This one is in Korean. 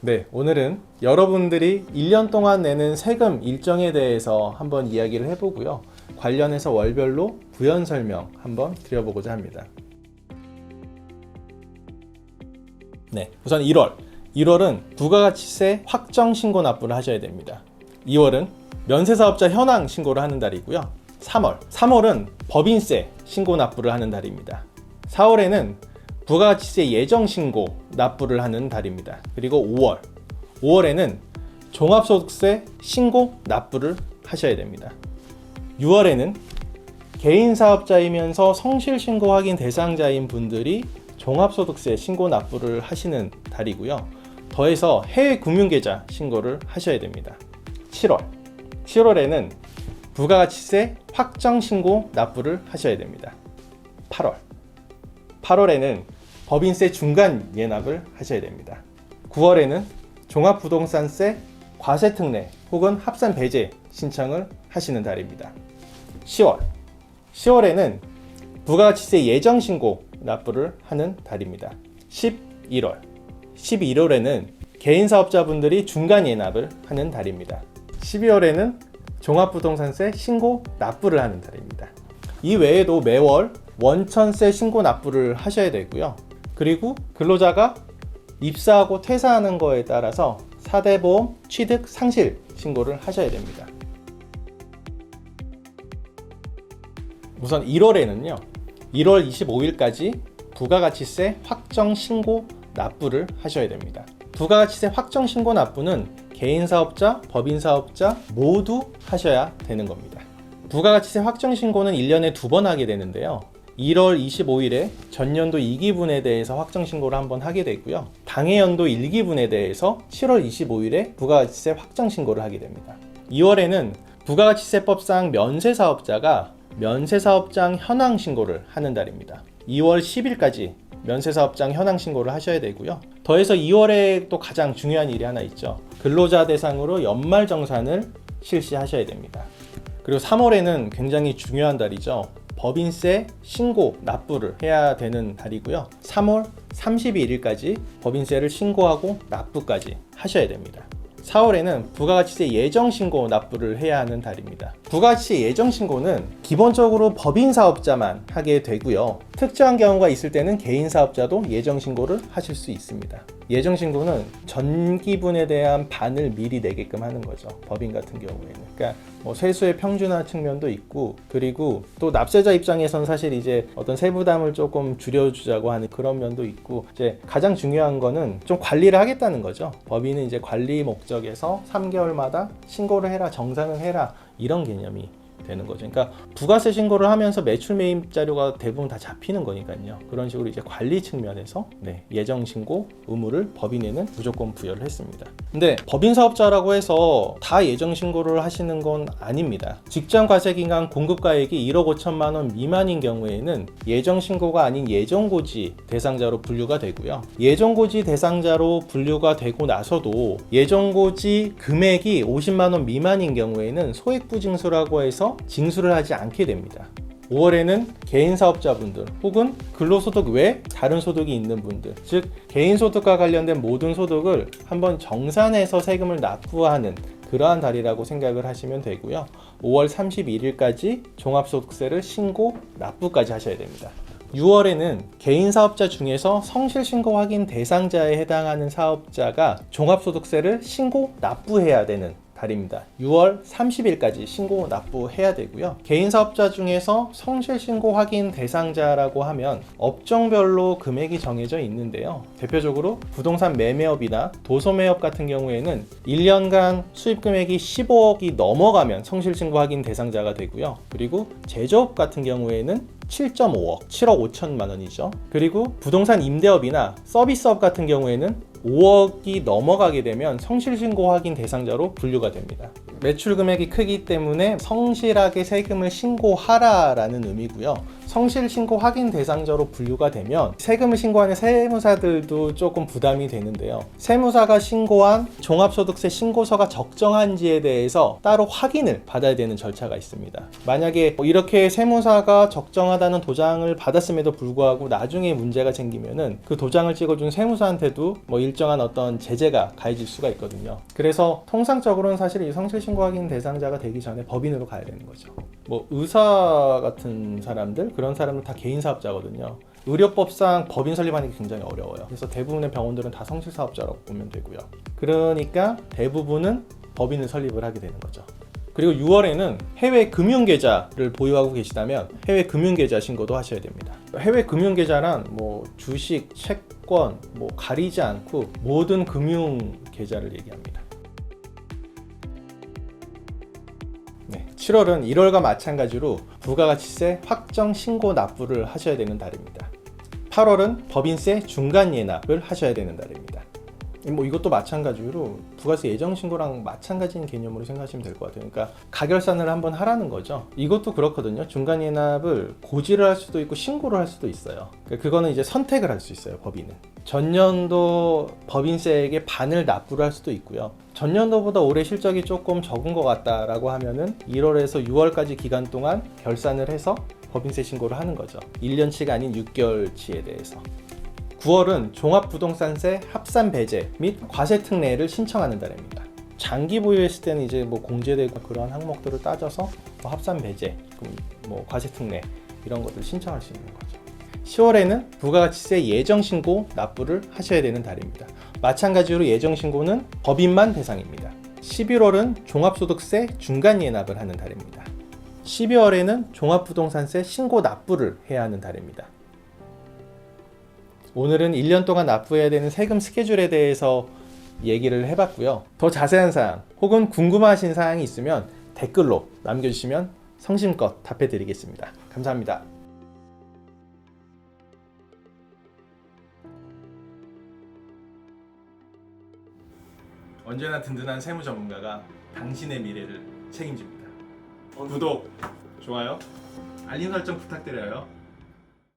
네, 오늘은 여러분들이 1년 동안 내는 세금 일정에 대해서 한번 이야기를 해보고요. 관련해서 월별로 부연 설명 한번 드려보고자 합니다. 네, 우선 1월은 부가가치세 확정 신고 납부를 하셔야 됩니다. 2월은 면세사업자 현황 신고를 하는 달이고요. 3월은 법인세 신고 납부를 하는 달입니다. 4월에는 부가가치세 예정 신고 납부를 하는 달입니다. 그리고 5월에는 종합소득세 신고 납부를 하셔야 됩니다. 6월에는 개인사업자이면서 성실신고 확인 대상자인 분들이 종합소득세 신고 납부를 하시는 달이고요. 더해서 해외금융계좌 신고를 하셔야 됩니다. 7월에는 부가가치세 확정 신고 납부를 하셔야 됩니다. 8월에는 법인세 중간 예납을 하셔야 됩니다. 9월에는 종합부동산세 과세특례 혹은 합산 배제 신청을 하시는 달입니다. 10월에는 부가가치세 예정 신고 납부를 하는 달입니다. 11월에는 개인사업자분들이 중간 예납을 하는 달입니다. 12월에는 종합부동산세 신고 납부를 하는 달입니다. 이 외에도 매월 원천세 신고 납부를 하셔야 되고요. 그리고 근로자가 입사하고 퇴사하는 거에 따라서 4대 보험 취득 상실 신고를 하셔야 됩니다. 우선 1월에는요. 1월 25일까지 부가가치세 확정 신고 납부를 하셔야 됩니다. 부가가치세 확정 신고 납부는 개인사업자, 법인사업자 모두 하셔야 되는 겁니다. 부가가치세 확정 신고는 1년에 2번 하게 되는데요. 1월 25일에 전년도 2기분에 대해서 확정 신고를 한번 하게 되고요. 당해연도 1기분에 대해서 7월 25일에 부가가치세 확정 신고를 하게 됩니다. 2월에는 부가가치세법상 면세사업자가 면세사업장 현황 신고를 하는 달입니다. 2월 10일까지 면세사업장 현황 신고를 하셔야 되고요. 더해서 2월에 또 가장 중요한 일이 하나 있죠. 근로자 대상으로 연말정산을 실시하셔야 됩니다. 그리고 3월에는 굉장히 중요한 달이죠. 법인세 신고 납부를 해야 되는 달이고요. 3월 31일까지 법인세를 신고하고 납부까지 하셔야 됩니다. 4월에는 부가가치세 예정 신고 납부를 해야 하는 달입니다. 부가가치세 예정 신고는 기본적으로 법인 사업자만 하게 되고요. 특정한 경우가 있을 때는 개인 사업자도 예정 신고를 하실 수 있습니다. 예정 신고는 전기분에 대한 반을 미리 내게끔 하는 거죠. 법인 같은 경우에는. 그러니까 세수의 평준화 측면도 있고, 그리고 또 납세자 입장에선 사실 이제 어떤 세부담을 조금 줄여주자고 하는 그런 면도 있고, 이제 가장 중요한 거는 좀 관리를 하겠다는 거죠. 법인은 이제 관리 목적에서 3개월마다 신고를 해라, 정산을 해라, 이런 개념이 되는 거죠. 그러니까 부가세 신고를 하면서 매출 매입 자료가 대부분 다 잡히는 거니까요. 그런 식으로 이제 관리 측면에서 예정 신고 의무를 법인에는 무조건 부여를 했습니다. 근데 법인 사업자라고 해서 다 예정 신고를 하시는 건 아닙니다. 직장 과세기간 공급가액이 1억 5천만 원 미만인 경우에는 예정 신고가 아닌 예정고지 대상자로 분류가 되고요. 예정고지 대상자로 분류가 되고 나서도 예정고지 금액이 50만 원 미만인 경우에는 소액부징수라고 해서 징수를 하지 않게 됩니다. 5월에는 개인사업자분들 혹은 근로소득 외 다른 소득이 있는 분들, 즉 개인소득과 관련된 모든 소득을 한번 정산해서 세금을 납부하는 그러한 달이라고 생각을 하시면 되고요. 5월 31일까지 종합소득세를 신고 납부까지 하셔야 됩니다. 6월에는 개인사업자 중에서 성실신고 확인 대상자에 해당하는 사업자가 종합소득세를 신고 납부해야 되는 달입니다. 6월 30일까지 신고 납부해야 되고요. 개인사업자 중에서 성실신고 확인 대상자라고 하면 업종별로 금액이 정해져 있는데요. 대표적으로 부동산 매매업이나 도소매업 같은 경우에는 1년간 수입 금액이 15억이 넘어가면 성실신고 확인 대상자가 되고요. 그리고 제조업 같은 경우에는 7.5억, 7억 5천만 원이죠. 그리고 부동산 임대업이나 서비스업 같은 경우에는 5억이 넘어가게 되면 성실신고 확인 대상자로 분류가 됩니다. 매출 금액이 크기 때문에 성실하게 세금을 신고하라라는 의미고요. 성실신고 확인 대상자로 분류가 되면 세금을 신고하는 세무사들도 조금 부담이 되는데요. 세무사가 신고한 종합소득세 신고서가 적정한지에 대해서 따로 확인을 받아야 되는 절차가 있습니다. 만약에 이렇게 세무사가 적정하다는 도장을 받았음에도 불구하고 나중에 문제가 생기면은 그 도장을 찍어준 세무사한테도 일정한 어떤 제재가 가해질 수가 있거든요. 그래서 통상적으로는 사실 이 성실신고 확인 대상자가 되기 전에 법인으로 가야 되는 거죠. 의사 같은 사람들, 그런 사람은 다 개인 사업자거든요. 의료법상 법인 설립하는 게 굉장히 어려워요. 그래서 대부분의 병원들은 다 성실사업자라고 보면 되고요. 그러니까 대부분은 법인을 설립을 하게 되는 거죠. 그리고 6월에는 해외 금융계좌를 보유하고 계시다면 해외 금융계좌 신고도 하셔야 됩니다. 해외 금융계좌란 주식, 채권 가리지 않고 모든 금융계좌를 얘기합니다. 7월은 1월과 마찬가지로 부가가치세 확정 신고 납부를 하셔야 되는 달입니다. 8월은 법인세 중간 예납을 하셔야 되는 달입니다. 이것도 마찬가지로 부가세 예정 신고랑 마찬가지인 개념으로 생각하시면 될 것 같아요. 그러니까 가결산을 한번 하라는 거죠. 이것도 그렇거든요. 중간 예납을 고지를 할 수도 있고 신고를 할 수도 있어요. 그거는 이제 선택을 할 수 있어요, 법인은. 전년도 법인세액의 반을 납부를 할 수도 있고요. 전년도보다 올해 실적이 조금 적은 것 같다라고 하면은 1월에서 6월까지 기간 동안 결산을 해서 법인세 신고를 하는 거죠. 1년치가 아닌 6개월치에 대해서. 9월은 종합부동산세 합산 배제 및 과세 특례를 신청하는 달입니다. 장기 보유했을 때는 이제 공제되고 그런 항목들을 따져서 합산 배제, 과세 특례 이런 것들을 신청할 수 있는 거죠. 10월에는 부가가치세 예정신고 납부를 하셔야 되는 달입니다. 마찬가지로 예정신고는 법인만 대상입니다. 11월은 종합소득세 중간 예납을 하는 달입니다. 12월에는 종합부동산세 신고 납부를 해야 하는 달입니다. 오늘은 1년 동안 납부해야 되는 세금 스케줄에 대해서 얘기를 해봤고요. 더 자세한 사항 혹은 궁금하신 사항이 있으면 댓글로 남겨주시면 성심껏 답해드리겠습니다. 감사합니다. 언제나 든든한 세무 전문가가 당신의 미래를 책임집니다. 구독, 좋아요, 알림 설정 부탁드려요.